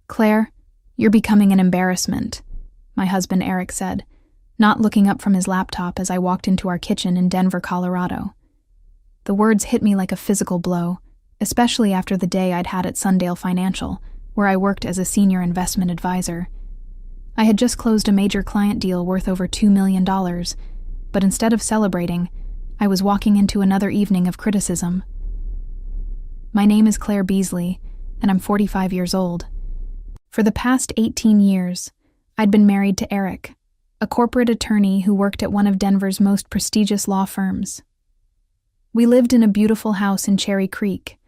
"Claire, you're becoming an embarrassment," my husband Eric said, not looking up from his laptop as I walked into our kitchen in Denver, Colorado. The words hit me like a physical blow, especially after the day I'd had at Sundale Financial, where I worked as a senior investment advisor. I had just closed a major client deal worth over $2 million, but instead of celebrating, I was walking into another evening of criticism. My name is Claire Beasley, and I'm 45 years old. For the past 18 years, I'd been married to Eric, a corporate attorney who worked at one of Denver's most prestigious law firms. We lived in a beautiful house in Cherry Creek,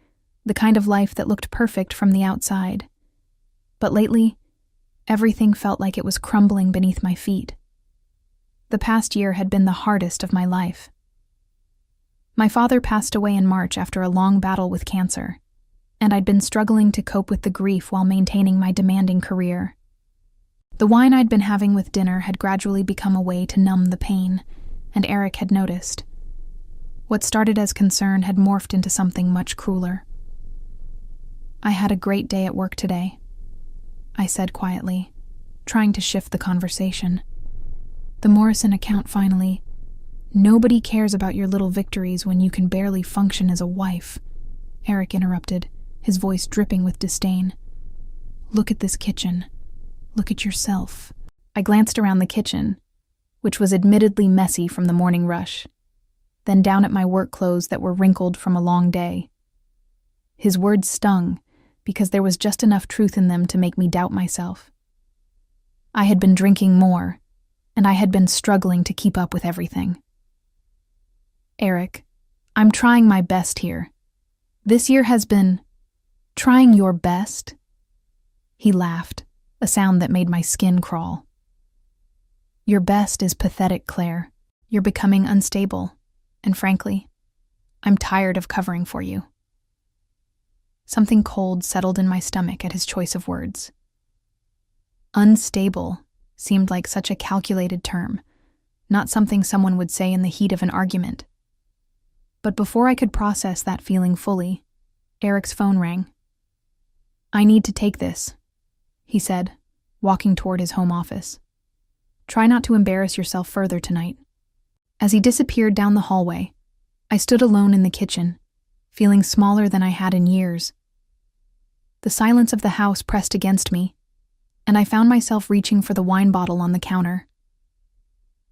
the kind of life that looked perfect from the outside. But lately, everything felt like it was crumbling beneath my feet. The past year had been the hardest of my life. My father passed away in March after a long battle with cancer, and I'd been struggling to cope with the grief while maintaining my demanding career. The wine I'd been having with dinner had gradually become a way to numb the pain, and Eric had noticed. What started as concern had morphed into something much crueler. "I had a great day at work today," I said quietly, trying to shift the conversation. "The Morrison account finally. Nobody cares about your little victories when you can barely function as a wife," Eric interrupted, his voice dripping with disdain. "Look at this kitchen. Look at yourself." I glanced around the kitchen, which was admittedly messy from the morning rush, then down at my work clothes that were wrinkled from a long day. His words stung, because there was just enough truth in them to make me doubt myself. I had been drinking more, and I had been struggling to keep up with everything. "Eric, I'm trying my best here. This year has been... Trying your best?" He laughed, a sound that made my skin crawl. "Your best is pathetic, Claire. You're becoming unstable, and frankly, I'm tired of covering for you." Something cold settled in my stomach at his choice of words. Unstable seemed like such a calculated term, not something someone would say in the heat of an argument. But before I could process that feeling fully, Eric's phone rang. "I need to take this," he said, walking toward his home office. "Try not to embarrass yourself further tonight." As he disappeared down the hallway, I stood alone in the kitchen, feeling smaller than I had in years. The silence of the house pressed against me, and I found myself reaching for the wine bottle on the counter.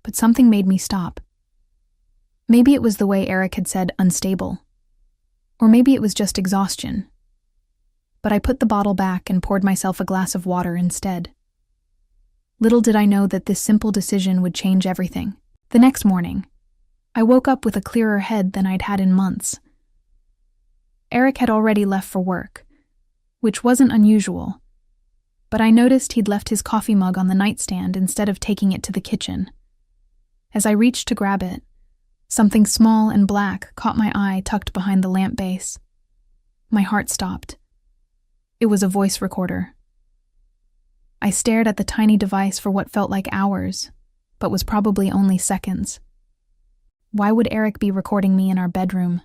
But something made me stop. Maybe it was the way Eric had said unstable, or maybe it was just exhaustion. But I put the bottle back and poured myself a glass of water instead. Little did I know that this simple decision would change everything. The next morning, I woke up with a clearer head than I'd had in months. Eric had already left for work, which wasn't unusual, but I noticed he'd left his coffee mug on the nightstand instead of taking it to the kitchen. As I reached to grab it, something small and black caught my eye tucked behind the lamp base. My heart stopped. It was a voice recorder. I stared at the tiny device for what felt like hours, but was probably only seconds. Why would Eric be recording me in our bedroom?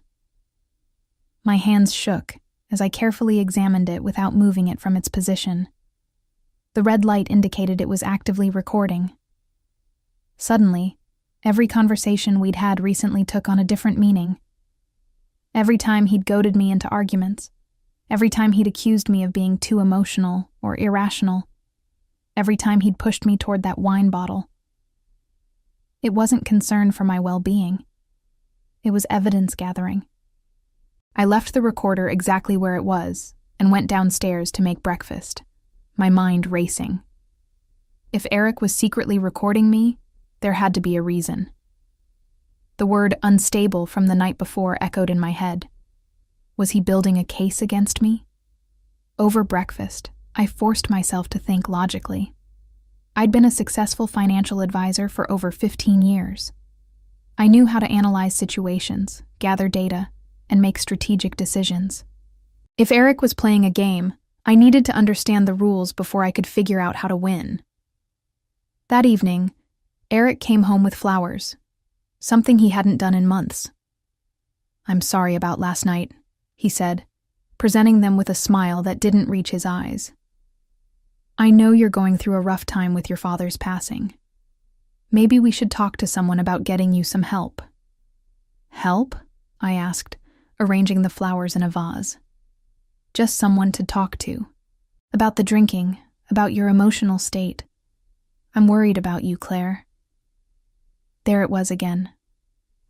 My hands shook as I carefully examined it without moving it from its position. The red light indicated it was actively recording. Suddenly, every conversation we'd had recently took on a different meaning. Every time he'd goaded me into arguments, every time he'd accused me of being too emotional or irrational, every time he'd pushed me toward that wine bottle. It wasn't concern for my well-being. It was evidence gathering. I left the recorder exactly where it was and went downstairs to make breakfast, my mind racing. If Eric was secretly recording me, there had to be a reason. The word unstable from the night before echoed in my head. Was he building a case against me? Over breakfast, I forced myself to think logically. I'd been a successful financial advisor for over 15 years. I knew how to analyze situations, gather data, and make strategic decisions. If Eric was playing a game, I needed to understand the rules before I could figure out how to win. That evening, Eric came home with flowers, something he hadn't done in months. "I'm sorry about last night," he said, presenting them with a smile that didn't reach his eyes. I know you're going through a rough time with your father's passing. Maybe we should talk to someone about getting you some help." "Help?" I asked, arranging the flowers in a vase. "Just someone to talk to. About the drinking, about your emotional state. I'm worried about you, Claire." There it was again.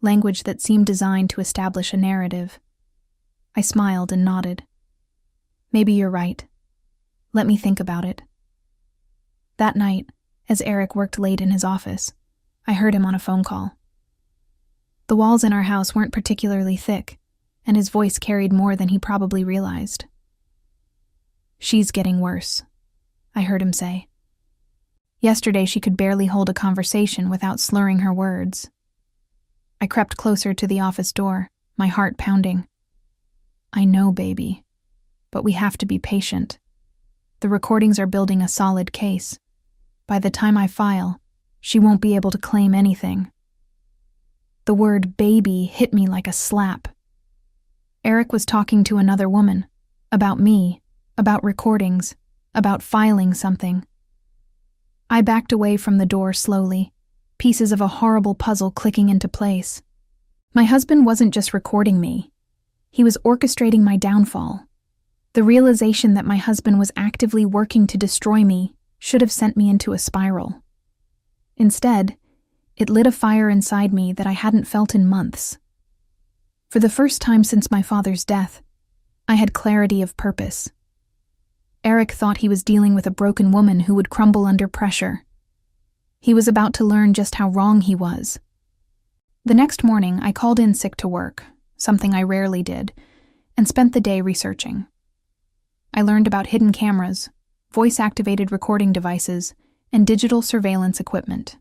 Language that seemed designed to establish a narrative. I smiled and nodded. "Maybe you're right. Let me think about it." That night, as Eric worked late in his office, I heard him on a phone call. The walls in our house weren't particularly thick, and his voice carried more than he probably realized. "She's getting worse," I heard him say. Yesterday she could barely hold a conversation without slurring her words. I crept closer to the office door, my heart pounding. "I know, baby, but we have to be patient. The recordings are building a solid case. By the time I file, she won't be able to claim anything." The word baby hit me like a slap. Eric was talking to another woman, about me, about recordings, about filing something. I backed away from the door slowly, pieces of a horrible puzzle clicking into place. My husband wasn't just recording me. He was orchestrating my downfall. The realization that my husband was actively working to destroy me should have sent me into a spiral. Instead, it lit a fire inside me that I hadn't felt in months. For the first time since my father's death, I had clarity of purpose. Eric thought he was dealing with a broken woman who would crumble under pressure. He was about to learn just how wrong he was. The next morning, I called in sick to work, something I rarely did, and spent the day researching. I learned about hidden cameras, voice-activated recording devices, and digital surveillance equipment.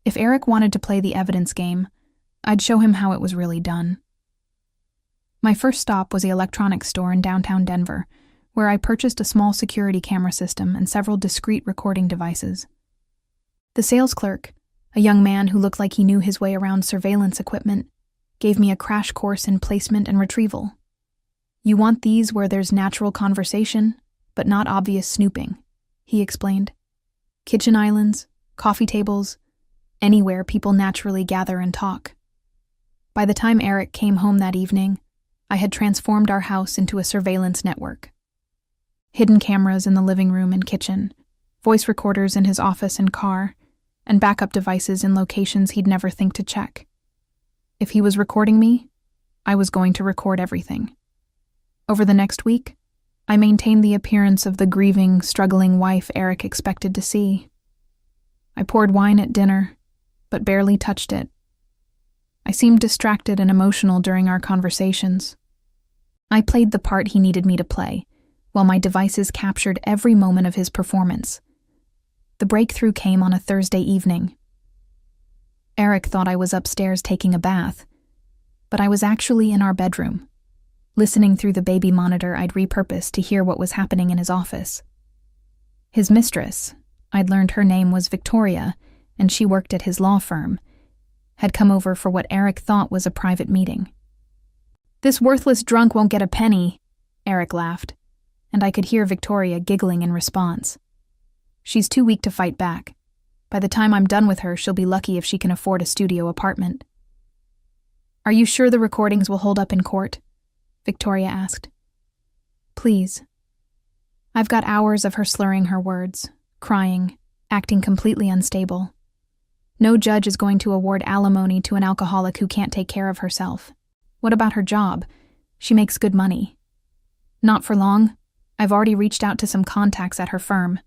If Eric wanted to play the evidence game, I'd show him how it was really done. My first stop was the electronics store in downtown Denver, where I purchased a small security camera system and several discrete recording devices. The sales clerk, a young man who looked like he knew his way around surveillance equipment, gave me a crash course in placement and retrieval. "You want these where there's natural conversation, but not obvious snooping," he explained. "Kitchen islands, coffee tables, anywhere people naturally gather and talk." By the time Eric came home that evening, I had transformed our house into a surveillance network. Hidden cameras in the living room and kitchen, voice recorders in his office and car, and backup devices in locations he'd never think to check. If he was recording me, I was going to record everything. Over the next week, I maintained the appearance of the grieving, struggling wife Eric expected to see. I poured wine at dinner, but barely touched it. I seemed distracted and emotional during our conversations. I played the part he needed me to play, while my devices captured every moment of his performance. The breakthrough came on a Thursday evening. Eric thought I was upstairs taking a bath, but I was actually in our bedroom, listening through the baby monitor I'd repurposed to hear what was happening in his office. His mistress, I'd learned her name was Victoria, and she worked at his law firm, had come over for what Eric thought was a private meeting. "This worthless drunk won't get a penny," Eric laughed, and I could hear Victoria giggling in response. "She's too weak to fight back. By the time I'm done with her, she'll be lucky if she can afford a studio apartment." "Are you sure the recordings will hold up in court?" Victoria asked. "Please." I've got hours of her slurring her words, crying, acting completely unstable. No judge is going to award alimony to an alcoholic who can't take care of herself. What about her job? She makes good money. Not for long. I've already reached out to some contacts at her firm.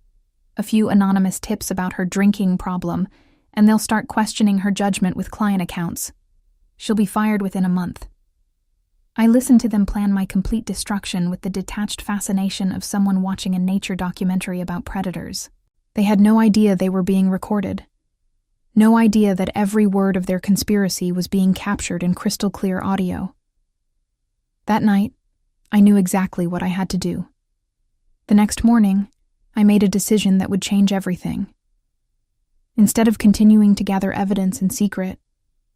A few anonymous tips about her drinking problem, and they'll start questioning her judgment with client accounts. She'll be fired within a month. I listened to them plan my complete destruction with the detached fascination of someone watching a nature documentary about predators. They had no idea they were being recorded. No idea that every word of their conspiracy was being captured in crystal clear audio. That night, I knew exactly what I had to do. The next morning, I made a decision that would change everything. Instead of continuing to gather evidence in secret,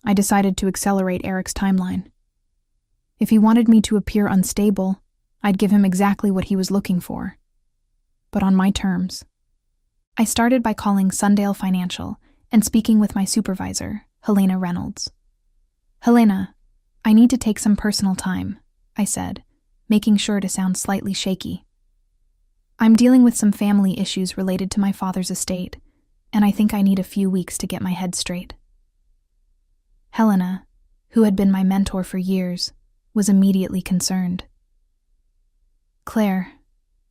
I decided to accelerate Eric's timeline. If he wanted me to appear unstable, I'd give him exactly what he was looking for. but on my terms. I started by calling Sundale Financial and speaking with my supervisor, Helena Reynolds. "Helena, I need to take some personal time," I said, making sure to sound slightly shaky. "I'm dealing with some family issues related to my father's estate, and I think I need a few weeks to get my head straight." Helena, who had been my mentor for years, was immediately concerned. "Claire,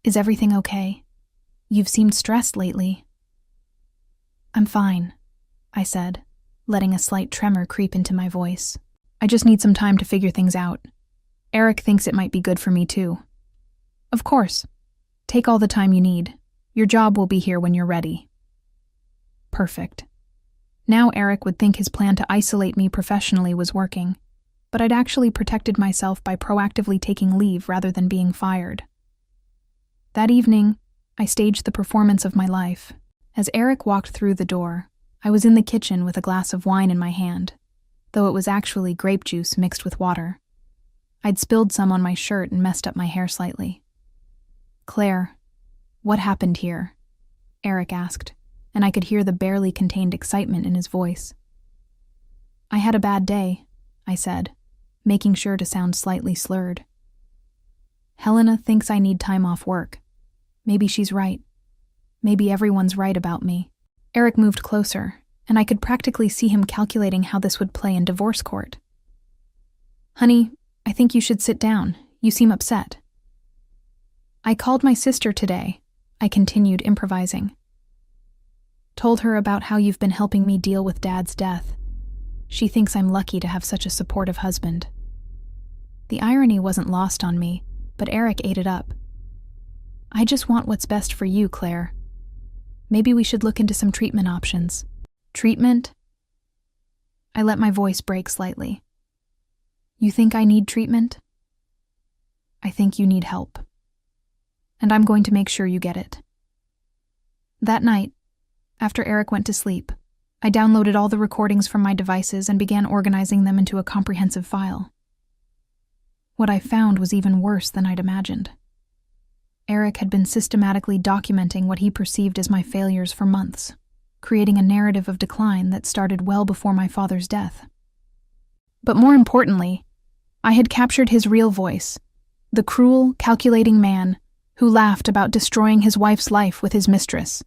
is everything okay? You've seemed stressed lately." "I'm fine," I said, letting a slight tremor creep into my voice. "I just need some time to figure things out. Eric thinks it might be good for me too." "Of course. Take all the time you need. Your job will be here when you're ready." Perfect. Now Eric would think his plan to isolate me professionally was working, but I'd actually protected myself by proactively taking leave rather than being fired. That evening, I staged the performance of my life. As Eric walked through the door, I was in the kitchen with a glass of wine in my hand, though it was actually grape juice mixed with water. I'd spilled some on my shirt and messed up my hair slightly. "Claire, what happened here?" Eric asked, and I could hear the barely contained excitement in his voice. "I had a bad day," I said, making sure to sound slightly slurred. "Helena thinks I need time off work. Maybe she's right. Maybe everyone's right about me." Eric moved closer, and I could practically see him calculating how this would play in divorce court. "Honey, I think you should sit down. You seem upset." "I called my sister today," I continued improvising. "Told her about how you've been helping me deal with Dad's death. She thinks I'm lucky to have such a supportive husband." The irony wasn't lost on me, but Eric ate it up. "I just want what's best for you, Claire. Maybe we should look into some treatment options." "Treatment?" I let my voice break slightly. "You think I need treatment?" "I think you need help. And I'm going to make sure you get it." That night, after Eric went to sleep, I downloaded all the recordings from my devices and began organizing them into a comprehensive file. What I found was even worse than I'd imagined. Eric had been systematically documenting what he perceived as my failures for months, creating a narrative of decline that started well before my father's death. But more importantly, I had captured his real voice, the cruel, calculating man who laughed about destroying his wife's life with his mistress.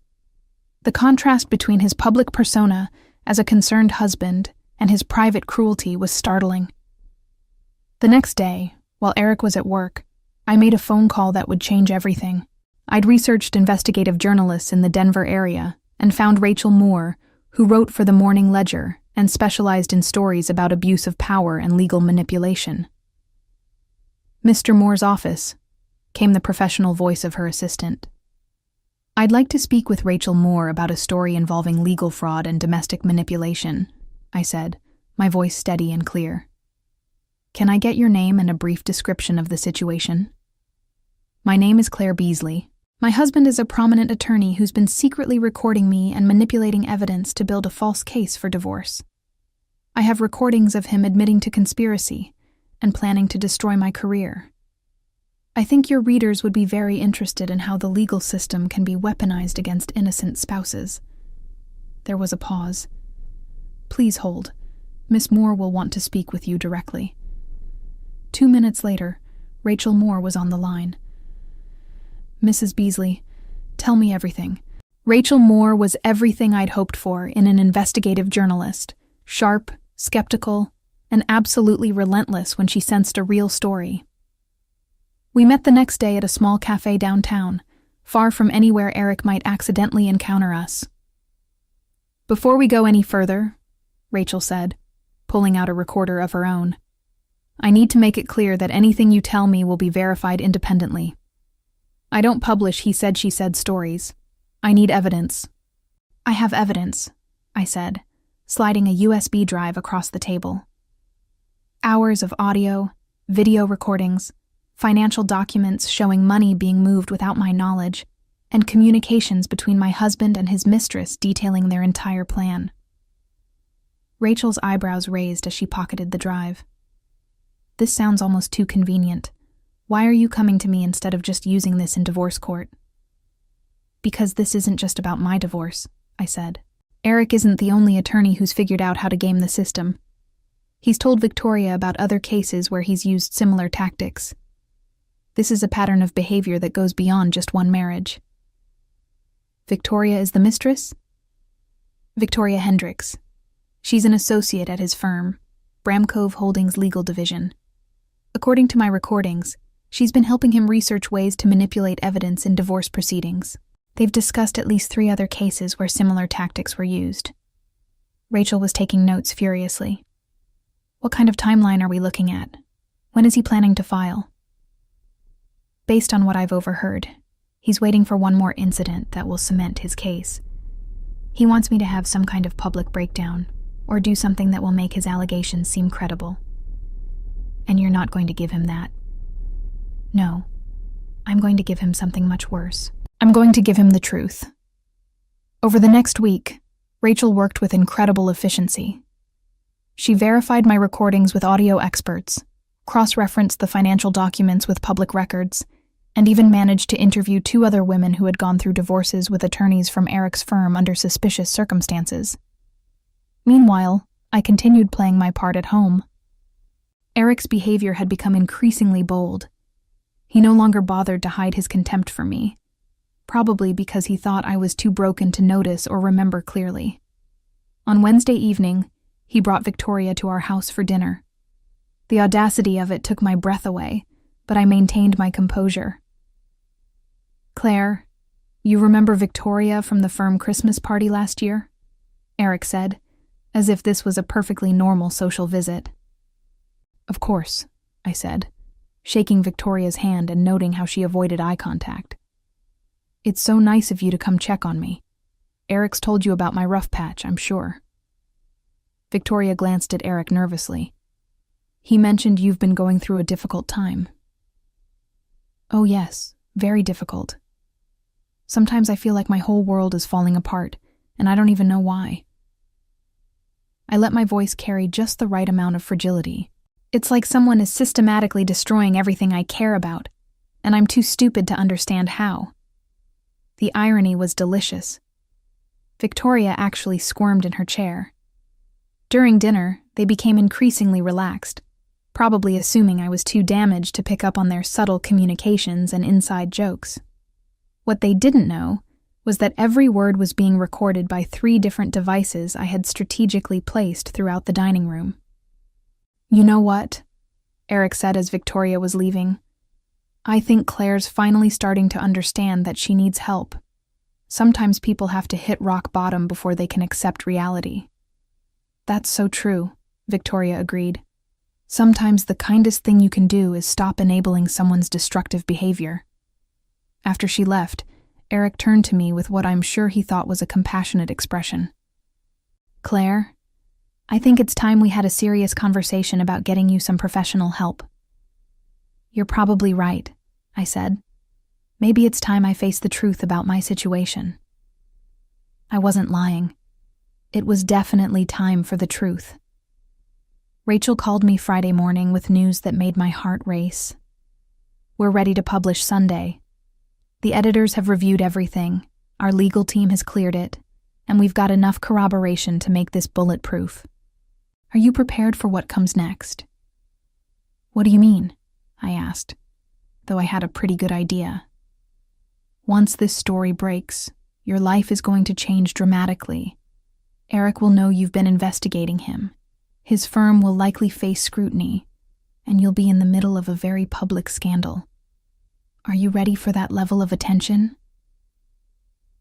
The contrast between his public persona as a concerned husband and his private cruelty was startling. The next day, while Eric was at work, I made a phone call that would change everything. I'd researched investigative journalists in the Denver area and found Rachel Moore, who wrote for the Morning Ledger and specialized in stories about abuse of power and legal manipulation. "Mr. Moore's office," came the professional voice of her assistant. "I'd like to speak with Rachel Moore about a story involving legal fraud and domestic manipulation," I said, my voice steady and clear. "Can I get your name and a brief description of the situation?" "My name is Claire Beasley. My husband is a prominent attorney who's been secretly recording me and manipulating evidence to build a false case for divorce. I have recordings of him admitting to conspiracy and planning to destroy my career. I think your readers would be very interested in how the legal system can be weaponized against innocent spouses." There was a pause. "Please hold. Miss Moore will want to speak with you directly." 2 minutes later, Rachel Moore was on the line. "Mrs. Beasley, tell me everything." Rachel Moore was everything I'd hoped for in an investigative journalist, sharp, skeptical, and absolutely relentless when she sensed a real story. We met the next day at a small cafe downtown, far from anywhere Eric might accidentally encounter us. "Before we go any further," Rachel said, pulling out a recorder of her own, "I need to make it clear that anything you tell me will be verified independently. I don't publish he said she said stories. I need evidence." "I have evidence," I said, sliding a USB drive across the table. Hours of audio, video recordings, financial documents showing money being moved without my knowledge, and communications between my husband and his mistress detailing their entire plan. Rachel's eyebrows raised as she pocketed the drive. "This sounds almost too convenient. Why are you coming to me instead of just using this in divorce court?" Because this isn't just about my divorce, I said. Eric isn't the only attorney who's figured out how to game the system. He's told Victoria about other cases where he's used similar tactics. This is a pattern of behavior that goes beyond just one marriage. Victoria is the mistress? Victoria Hendricks. She's an associate at his firm, Bramcove Holdings Legal Division. According to my recordings, she's been helping him research ways to manipulate evidence in divorce proceedings. They've discussed at least 3 other cases where similar tactics were used. Rachel was taking notes furiously. What kind of timeline are we looking at? When is he planning to file? Based on what I've overheard, he's waiting for one more incident that will cement his case. He wants me to have some kind of public breakdown, or do something that will make his allegations seem credible. And you're not going to give him that. No, I'm going to give him something much worse. I'm going to give him the truth. Over the next week, Rachel worked with incredible efficiency. She verified my recordings with audio experts, cross-referenced the financial documents with public records, and even managed to interview 2 other women who had gone through divorces with attorneys from Eric's firm under suspicious circumstances. Meanwhile, I continued playing my part at home. Eric's behavior had become increasingly bold. He no longer bothered to hide his contempt for me, probably because he thought I was too broken to notice or remember clearly. On Wednesday evening, he brought Victoria to our house for dinner. The audacity of it took my breath away, but I maintained my composure. "Claire, you remember Victoria from the firm Christmas party last year?" Eric said, as if this was a perfectly normal social visit. "Of course," I said, shaking Victoria's hand and noting how she avoided eye contact. "It's so nice of you to come check on me. Eric's told you about my rough patch, I'm sure." Victoria glanced at Eric nervously. "He mentioned you've been going through a difficult time." "Oh yes, very difficult. Sometimes I feel like my whole world is falling apart, and I don't even know why." I let my voice carry just the right amount of fragility. It's like someone is systematically destroying everything I care about, and I'm too stupid to understand how. The irony was delicious. Victoria actually squirmed in her chair. During dinner, they became increasingly relaxed, probably assuming I was too damaged to pick up on their subtle communications and inside jokes. What they didn't know was that every word was being recorded by 3 different devices I had strategically placed throughout the dining room. "You know what?" Eric said as Victoria was leaving. "I think Claire's finally starting to understand that she needs help. Sometimes people have to hit rock bottom before they can accept reality." "That's so true," Victoria agreed. "Sometimes the kindest thing you can do is stop enabling someone's destructive behavior." After she left, Eric turned to me with what I'm sure he thought was a compassionate expression. "Claire, I think it's time we had a serious conversation about getting you some professional help." "You're probably right," I said. "Maybe it's time I face the truth about my situation." I wasn't lying. It was definitely time for the truth. Rachel called me Friday morning with news that made my heart race. "We're ready to publish Sunday. The editors have reviewed everything, our legal team has cleared it, and we've got enough corroboration to make this bulletproof. Are you prepared for what comes next?" "What do you mean?" I asked, though I had a pretty good idea. "Once this story breaks, your life is going to change dramatically. Eric will know you've been investigating him. His firm will likely face scrutiny, and you'll be in the middle of a very public scandal. Are you ready for that level of attention?"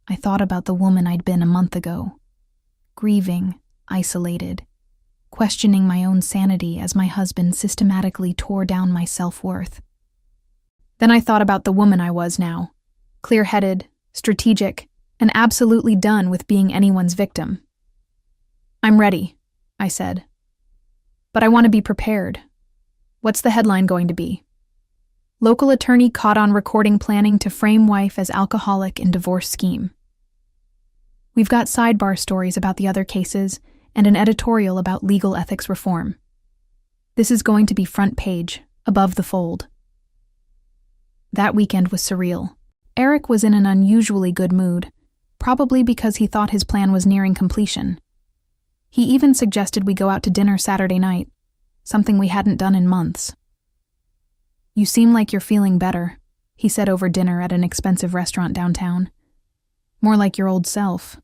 I thought about the woman I'd been a month ago, grieving, isolated, questioning my own sanity as my husband systematically tore down my self-worth. Then I thought about the woman I was now, clear-headed, strategic, and absolutely done with being anyone's victim. "I'm ready," I said. "But I want to be prepared. What's the headline going to be? Local attorney caught on recording planning to frame wife as alcoholic in divorce scheme." We've got sidebar stories about the other cases and an editorial about legal ethics reform. This is going to be front page, above the fold. That weekend was surreal. Eric was in an unusually good mood, probably because he thought his plan was nearing completion. He even suggested we go out to dinner Saturday night, something we hadn't done in months. "You seem like you're feeling better," he said over dinner at an expensive restaurant downtown. "More like your old self."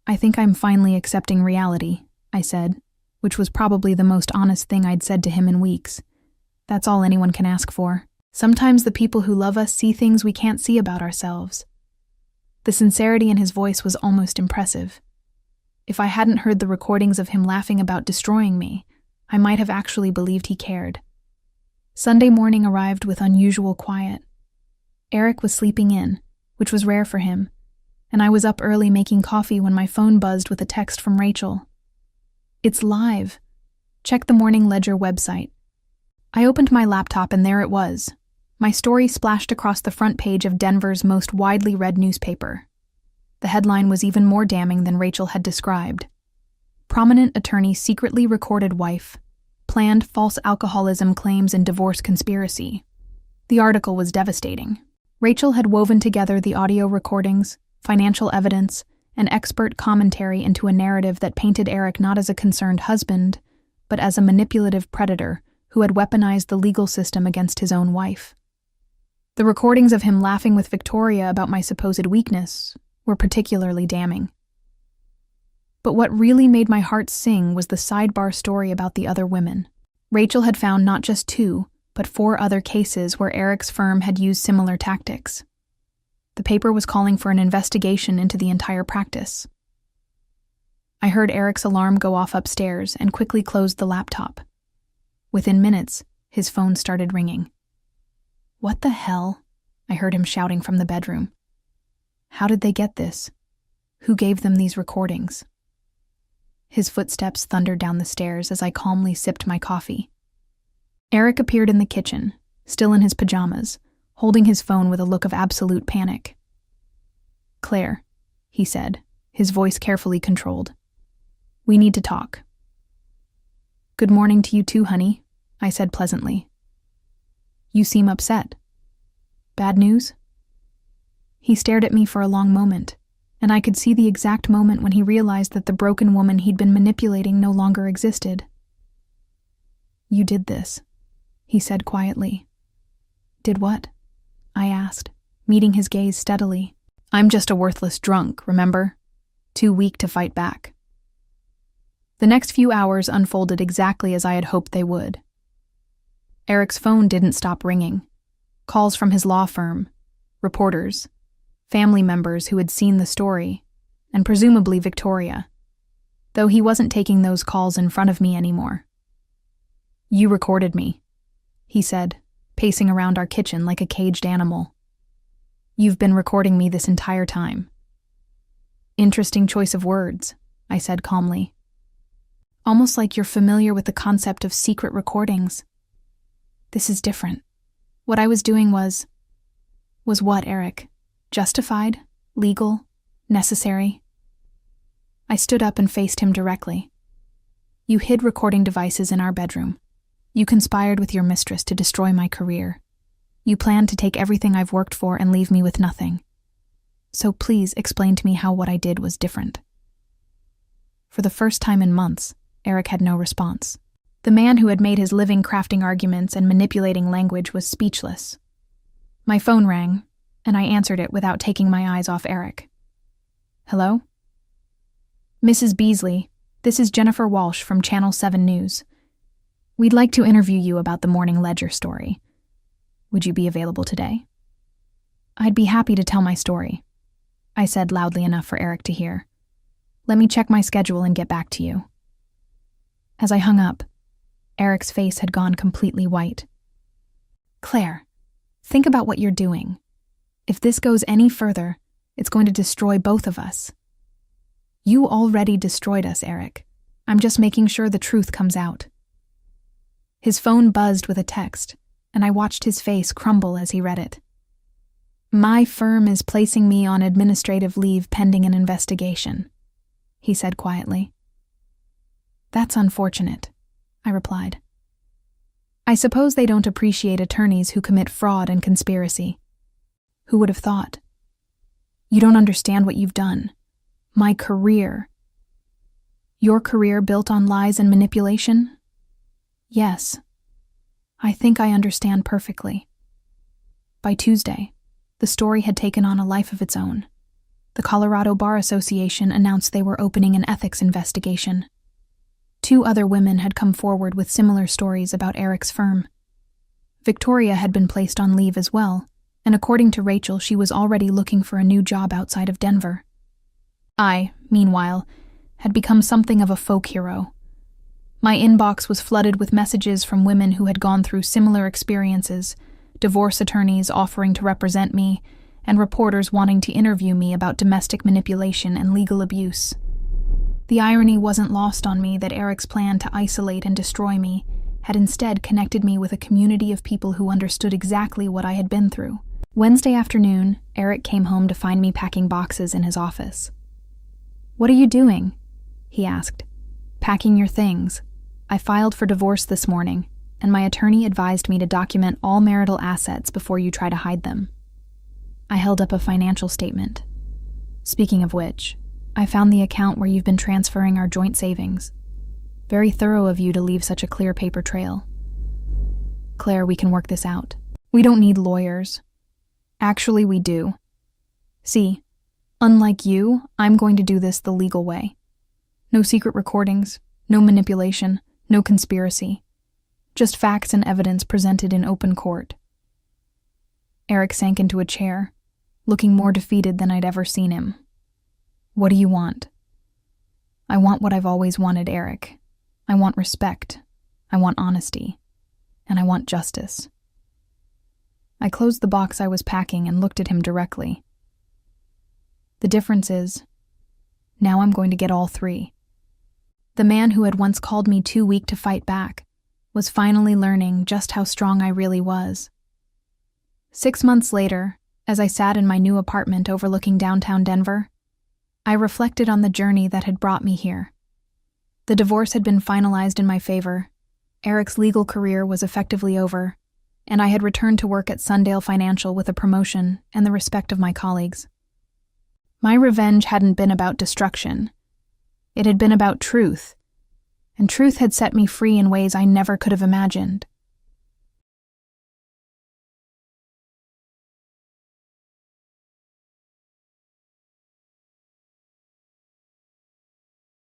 "I think I'm finally accepting reality," I said, which was probably the most honest thing I'd said to him in weeks. That's all anyone can ask for. Sometimes the people who love us see things we can't see about ourselves. The sincerity in his voice was almost impressive. If I hadn't heard the recordings of him laughing about destroying me, I might have actually believed he cared. Sunday morning arrived with unusual quiet. Eric was sleeping in, which was rare for him, and I was up early making coffee when my phone buzzed with a text from Rachel. "It's live. Check the Morning Ledger website." I opened my laptop and there it was. My story splashed across the front page of Denver's most widely read newspaper. The headline was even more damning than Rachel had described. "Prominent attorney secretly recorded wife. Planned false alcoholism claims in divorce conspiracy." The article was devastating. Rachel had woven together the audio recordings, financial evidence, and expert commentary into a narrative that painted Eric not as a concerned husband, but as a manipulative predator who had weaponized the legal system against his own wife. The recordings of him laughing with Victoria about my supposed weakness were particularly damning. But what really made my heart sing was the sidebar story about the other women. Rachel had found not just 2, but 4 other cases where Eric's firm had used similar tactics. The paper was calling for an investigation into the entire practice. I heard Eric's alarm go off upstairs and quickly closed the laptop. Within minutes, his phone started ringing. "What the hell?" I heard him shouting from the bedroom. "How did they get this? Who gave them these recordings?" His footsteps thundered down the stairs as I calmly sipped my coffee. Eric appeared in the kitchen, still in his pajamas, holding his phone with a look of absolute panic. "Claire," he said, his voice carefully controlled. "We need to talk." "Good morning to you too, honey," I said pleasantly. "You seem upset. Bad news?" He stared at me for a long moment, and I could see the exact moment when he realized that the broken woman he'd been manipulating no longer existed. "You did this," he said quietly. "Did what?" I asked, meeting his gaze steadily. "I'm just a worthless drunk, remember? Too weak to fight back." The next few hours unfolded exactly as I had hoped they would. Eric's phone didn't stop ringing. Calls from his law firm, reporters, family members who had seen the story, and presumably Victoria, though he wasn't taking those calls in front of me anymore. "You recorded me," he said, pacing around our kitchen like a caged animal. "You've been recording me this entire time." "Interesting choice of words," I said calmly. "Almost like you're familiar with the concept of secret recordings." "This is different. What I was doing was what, Eric? Justified? Legal? Necessary?" I stood up and faced him directly. "You hid recording devices in our bedroom. You conspired with your mistress to destroy my career. You planned to take everything I've worked for and leave me with nothing. So please explain to me how what I did was different." For the first time in months, Eric had no response. The man who had made his living crafting arguments and manipulating language was speechless. My phone rang, and I answered it without taking my eyes off Eric. "Hello?" "Mrs. Beasley, this is Jennifer Walsh from Channel 7 News. We'd like to interview you about the Morning Ledger story. Would you be available today?" "I'd be happy to tell my story," I said loudly enough for Eric to hear. "Let me check my schedule and get back to you." As I hung up, Eric's face had gone completely white. "Claire, think about what you're doing. If this goes any further, it's going to destroy both of us." "You already destroyed us, Eric. I'm just making sure the truth comes out." His phone buzzed with a text, and I watched his face crumble as he read it. "My firm is placing me on administrative leave pending an investigation," he said quietly. "That's unfortunate," I replied. "I suppose they don't appreciate attorneys who commit fraud and conspiracy." Who would have thought? You don't understand what you've done. My career. Your career built on lies and manipulation? Yes. I think I understand perfectly. By Tuesday, the story had taken on a life of its own. The Colorado Bar Association announced they were opening an ethics investigation. 2 other women had come forward with similar stories about Eric's firm. Victoria had been placed on leave as well, and according to Rachel, she was already looking for a new job outside of Denver. I, meanwhile, had become something of a folk hero. My inbox was flooded with messages from women who had gone through similar experiences, divorce attorneys offering to represent me, and reporters wanting to interview me about domestic manipulation and legal abuse. The irony wasn't lost on me that Eric's plan to isolate and destroy me had instead connected me with a community of people who understood exactly what I had been through. Wednesday afternoon, Eric came home to find me packing boxes in his office. "What are you doing?" he asked. "Packing your things. I filed for divorce this morning, and my attorney advised me to document all marital assets before you try to hide them." I held up a financial statement. "Speaking of which, I found the account where you've been transferring our joint savings. Very thorough of you to leave such a clear paper trail. Claire, we can work this out. We don't need lawyers. Actually, we do. See, unlike you, I'm going to do this the legal way. No secret recordings, no manipulation, no conspiracy. Just facts and evidence presented in open court." Eric sank into a chair, looking more defeated than I'd ever seen him. "What do you want?" "I want what I've always wanted, Eric. I want respect. I want honesty. And I want justice." I closed the box I was packing and looked at him directly. "The difference is, now I'm going to get all 3. The man who had once called me too weak to fight back was finally learning just how strong I really was. 6 months later, as I sat in my new apartment overlooking downtown Denver, I reflected on the journey that had brought me here. The divorce had been finalized in my favor, Eric's legal career was effectively over, and I had returned to work at Sundale Financial with a promotion and the respect of my colleagues. My revenge hadn't been about destruction. It had been about truth, and truth had set me free in ways I never could have imagined.